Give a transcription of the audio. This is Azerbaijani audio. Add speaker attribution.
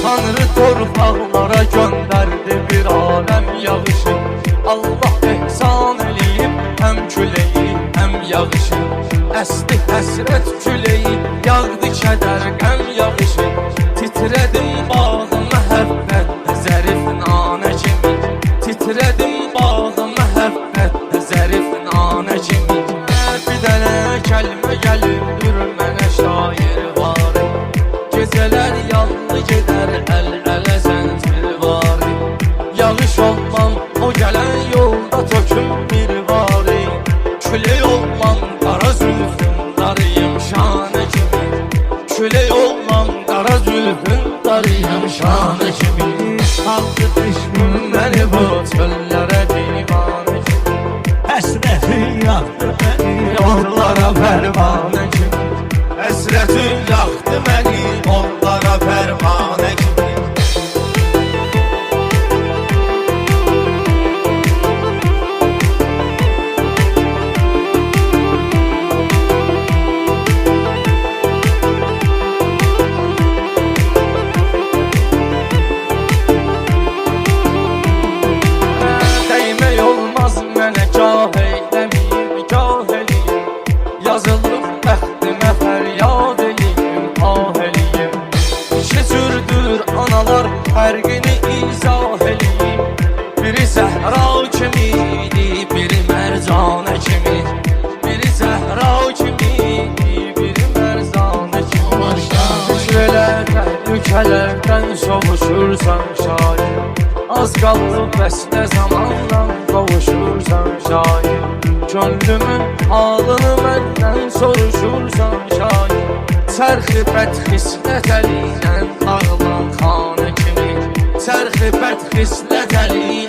Speaker 1: Tanrı torpaqlara gönderdi bir aləm yağışı. Allah ehsan eləyib həm küləyi, həm yağışı. Əsdi həsrət küləyi, yağdı kədər qəm yağışı. Titrədim bağda məhəbbətdə zərif nanə kimi. Titrədim bağda məhəbbətdə zərif nanə kimi. Bir dənə kəlmə gəlibdir mənə şair var. Gecələr yallı gedər əl-ələ zəncir var. Yağış olmam o gələn yolda töküm bir var. Külək olmam qara zülfün darıyım şanə kimi. Külək olmam qara zülfün darıyım şanə kimi. Saldı düşmün məni bu çöllərə divanə kimi.
Speaker 2: Həsrətin yaxdı məni
Speaker 1: Yollara pərvanə kimi.
Speaker 2: Həsrətin yaxdı məni onlara pərvanə kimi.
Speaker 1: Dəymək olmaz mənə gah eyləmiyim, gah eləyim. Yazılıb bəxtimə fəryad eləyim, ah eləyim. İki cürdür analar fərqini izah eləyim. Biri Zəhra kimiydi, biri Mərcanə kimi. Biri Zəhra kimiydi, biri Mərcanə kimi. Şükürlərdən, ülkələrdən sovuşursan şair. Az qaldı bəs nə zamandan qovuşursan şair. Gönlümün halını məndən soruşursan şair. Çərxi bədxislət əlindən ağlan xanə kimi. Çərxi bədxislət əlindən